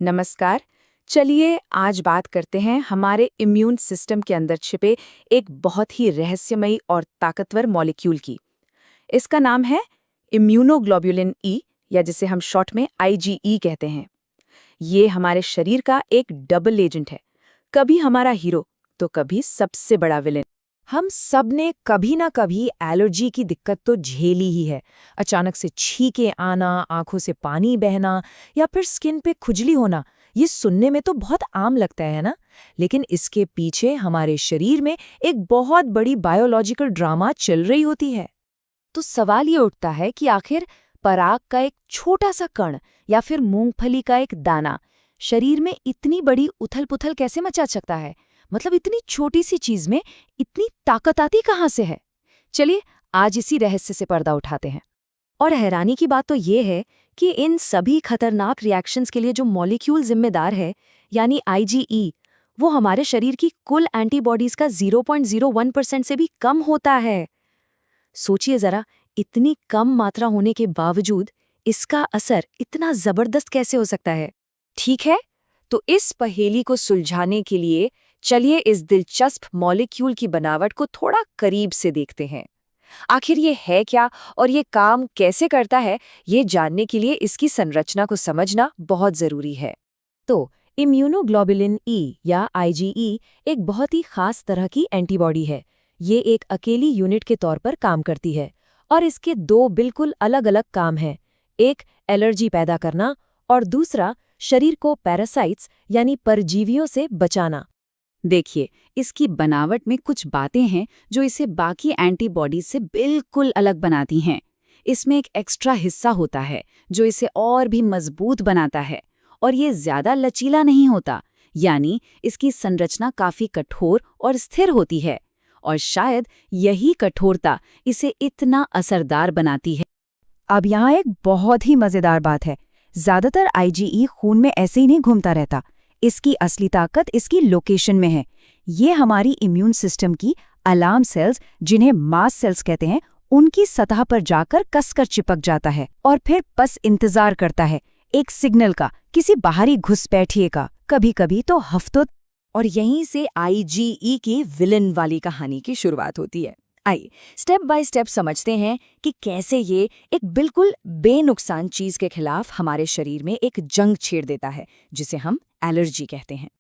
नमस्कार। चलिए आज बात करते हैं हमारे इम्यून सिस्टम के अंदर छिपे एक बहुत ही रहस्यमयी और ताकतवर मॉलिक्यूल की। इसका नाम है इम्यूनोग्लोबुलिन ई, या जिसे हम शॉर्ट में आईजीई कहते हैं। ये हमारे शरीर का एक डबल एजेंट है, कभी हमारा हीरो तो कभी सबसे बड़ा विलेन। हम सब ने कभी ना कभी एलर्जी की दिक्कत तो झेली ही है। अचानक से छींके आना, आंखों से पानी बहना या फिर स्किन पे खुजली होना, ये सुनने में तो बहुत आम लगता है ना। लेकिन इसके पीछे हमारे शरीर में एक बहुत बड़ी बायोलॉजिकल ड्रामा चल रही होती है। तो सवाल ये उठता है कि आखिर पराग का एक छोटा सा कण या फिर मूंगफली का एक दाना शरीर में इतनी बड़ी उथल-पुथल कैसे मचा सकता है? मतलब इतनी छोटी सी चीज में इतनी ताकत आती कहाँ से है? चलिए आज इसी रहस्य से पर्दा उठाते हैं। और हैरानी की बात तो ये है कि इन सभी खतरनाक रिएक्शंस के लिए जो मॉलिक्यूल जिम्मेदार है, यानी आईजीई, वो हमारे शरीर की कुल एंटीबॉडीज का 0.01% से भी कम होता है। सोचिए जरा, इतनी कम मात्रा होने के बावजूद इसका असर इतना जबरदस्त कैसे हो सकता है? ठीक है, तो इस पहेली को सुलझाने के लिए चलिए इस दिलचस्प मॉलिक्यूल की बनावट को थोड़ा करीब से देखते हैं। आखिर ये है क्या और ये काम कैसे करता है, ये जानने के लिए इसकी संरचना को समझना बहुत जरूरी है। तो इम्यूनोग्लोबुलिन ई या आईजीई एक बहुत ही खास तरह की एंटीबॉडी है। ये एक अकेली यूनिट के तौर पर काम करती है और इसके दो बिल्कुल अलग-अलग काम हैं। एक एलर्जी पैदा करना और दूसरा शरीर को पैरासाइट्स यानी परजीवियों से बचाना। देखिए, इसकी बनावट में कुछ बातें हैं जो इसे बाकी एंटीबॉडीज से बिल्कुल अलग बनाती हैं। इसमें एक एक्स्ट्रा हिस्सा होता है जो इसे और भी मजबूत बनाता है, और ये ज्यादा लचीला नहीं होता, यानी इसकी संरचना काफी कठोर और स्थिर होती है। और शायद यही कठोरता इसे इतना असरदार बनाती है। अब यहाँ एक बहुत ही मजेदार बात है। ज्यादातर आईजीई खून में ऐसे ही नहीं घूमता रहता। इसकी असली ताकत इसकी लोकेशन में है। ये हमारी इम्यून सिस्टम की अलार्म सेल्स, जिन्हें मास्ट सेल्स कहते हैं, उनकी सतह पर जाकर कसकर चिपक जाता है और फिर बस इंतजार करता है एक सिग्नल का, किसी बाहरी घुसपैठिए का, कभी-कभी तो हफ्तों। और यहीं से आईजीई की विलन वाली कहानी की शुरुआत होती है। आइए स्टेप बाय स्टेप समझते हैं कि कैसे ये एक बिल्कुल बेनुकसान चीज के खिलाफ हमारे शरीर में एक जंग छेड़ देता है, जिसे हम एलर्जी कहते हैं।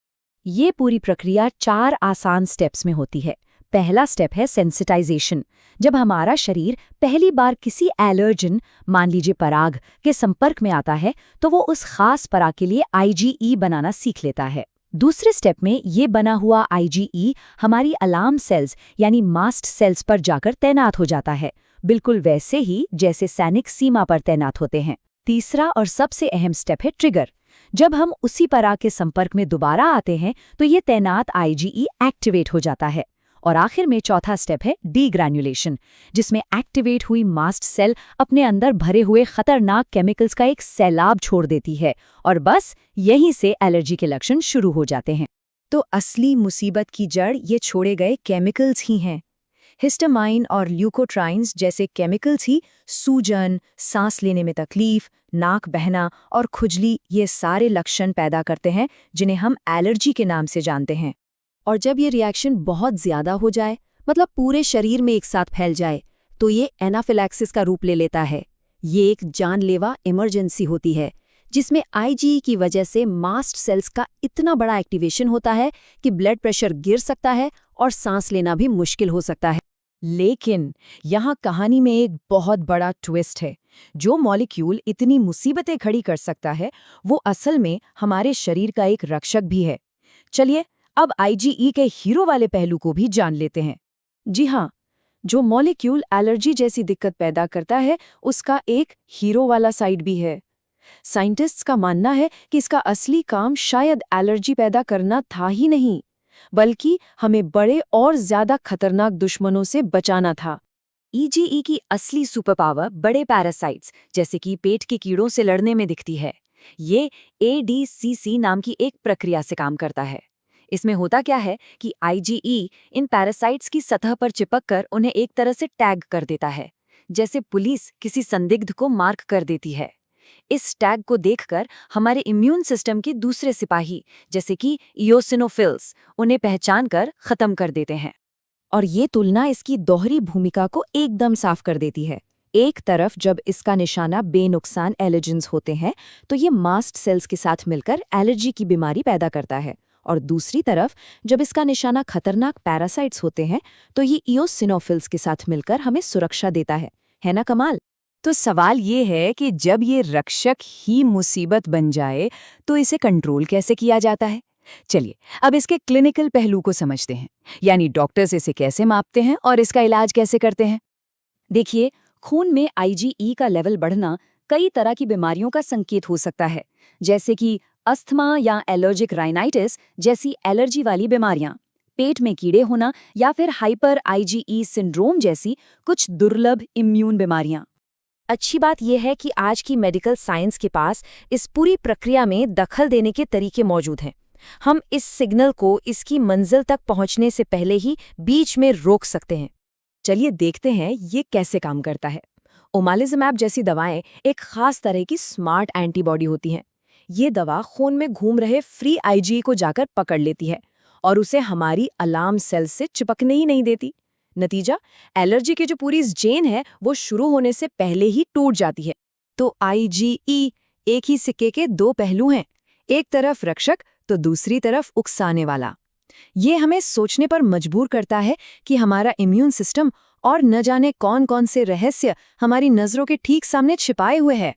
ये पूरी प्रक्रिया 4 आसान स्टेप्स में होती है। पहला स्टेप है सेंसिटाइजेशन। जब हमारा शरीर पहली बार किसी एलर्जन, मान लीजिए पराग, के संपर्क में आता है, तो वो उस खास पराग के लिए आईजीई बनाना सीख लेता है। दूसरे स्टेप में ये बना हुआ आईजीई हमारी अलार्म सेल्स यानी मास्ट सेल्स पर जाकर तैनात हो जाता है, बिल्कुल वैसे ही जैसे सैनिक सीमा पर तैनात होते हैं। तीसरा और सबसे अहम स्टेप है ट्रिगर। जब हम उसी पराग के संपर्क में दोबारा आते हैं तो ये तैनात आईजीई एक्टिवेट हो जाता है। और आखिर में चौथा स्टेप है डीग्रैन्युलेशन, जिसमें एक्टिवेट हुई मास्ट सेल अपने अंदर भरे हुए खतरनाक केमिकल्स का एक सैलाब छोड़ देती है, और बस यहीं से एलर्जी के लक्षण शुरू हो जाते हैं। तो असली मुसीबत की जड़ ये छोड़े गए केमिकल्स ही हैं। हिस्टामाइन और ल्यूकोट्राइन्स जैसे केमिकल्स ही सूजन, सांस लेने में तकलीफ, नाक बहना और खुजली, ये सारे लक्षण पैदा करते हैं जिन्हें हम एलर्जी के नाम से जानते हैं। और जब ये रिएक्शन बहुत ज्यादा हो जाए, मतलब पूरे शरीर में एक साथ फैल जाए, तो ये एनाफिलैक्सिस का रूप ले लेता है। ये एक जानलेवा इमरजेंसी होती है जिसमें आईजीई की वजह से मास्ट सेल्स का इतना बड़ा एक्टिवेशन होता है कि ब्लड प्रेशर गिर सकता है और सांस लेना भी मुश्किल हो सकता है। लेकिन यहाँ कहानी में एक बहुत बड़ा ट्विस्ट है। जो मॉलिक्यूल इतनी मुसीबतें खड़ी कर सकता है, वो असल में हमारे शरीर का एक रक्षक भी है। चलिए अब आईजीई के हीरो वाले पहलू को भी जान लेते हैं। जी हाँ, जो मॉलिक्यूल एलर्जी जैसी दिक्कत पैदा करता है, उसका एक हीरो वाला साइड भी है। साइंटिस्ट्स का मानना है कि इसका असली काम शायद एलर्जी पैदा करना था ही नहीं, बल्कि हमें बड़े और ज्यादा खतरनाक दुश्मनों से बचाना था। ईजीई की असली सुपर पावर बड़े पैरासाइट्स जैसे कि पेट के कीड़ों से लड़ने में दिखती है। ये एडीसीसी नाम की एक प्रक्रिया से काम करता है। इसमें होता क्या है कि आईजीई इन पैरासाइट्स की सतह पर चिपककर उन्हें एक तरह से टैग कर देता है, जैसे पुलिस किसी संदिग्ध को मार्क कर देती है। इस टैग को देखकर हमारे इम्यून सिस्टम के दूसरे सिपाही जैसे कि इयोसिनोफिल्स उन्हें पहचानकर खत्म कर देते हैं। और ये तुलना इसकी दोहरी भूमिका को एकदम साफ कर देती है। एक तरफ जब इसका निशाना बेनुकसान एलर्जेंस होते हैं तो ये मास्ट सेल्स के साथ मिलकर एलर्जी की बीमारी पैदा करता है, और दूसरी तरफ जब इसका निशाना खतरनाक पैरासाइट्स होते हैं तो ये इयोसिनोफिल्स के साथ मिलकर हमें सुरक्षा देता है ना कमाल? तो सवाल ये है कि जब ये रक्षक ही मुसीबत बन जाए तो इसे कंट्रोल कैसे किया जाता है? चलिए अब इसके क्लिनिकल पहलू को समझते हैं, यानी डॉक्टर्स इसे कैसे मापते हैं और इसका इलाज कैसे करते हैं। देखिए, खून में IgE का लेवल बढ़ना कई तरह की बीमारियों का संकेत हो सकता है, जैसे कि अस्थमा या एलर्जिक राइनाइटिस जैसी एलर्जी वाली बीमारियां, पेट में कीड़े होना या फिर हाइपर IgE सिंड्रोम जैसी कुछ दुर्लभ इम्यून बीमारियां। अच्छी बात यह है कि आज की मेडिकल साइंस के पास इस पूरी प्रक्रिया में दखल देने के तरीके मौजूद हैं। हम इस सिग्नल को इसकी मंजिल तक पहुंचने से पहले ही बीच में रोक सकते हैं। चलिए देखते हैं ये कैसे काम करता है। ओमालिज़ुमैब जैसी दवाएं एक खास तरह की स्मार्ट एंटीबॉडी होती हैं। ये दवा खून में घूम रहे फ्री IgE को जाकर पकड़ लेती है और उसे हमारी अलार्म सेल्स से चिपकने ही नहीं देती। नतीजा, एलर्जी की जो पूरी चेन है वो शुरू होने से पहले ही टूट जाती है। तो IgE एक ही सिक्के के दो पहलू हैं, एक तरफ रक्षक तो दूसरी तरफ उकसाने वाला। ये हमें सोचने पर मजबूर करता है कि हमारा इम्यून सिस्टम और न जाने कौन कौन से रहस्य हमारी नज़रों के ठीक सामने छिपाए हुए हैं।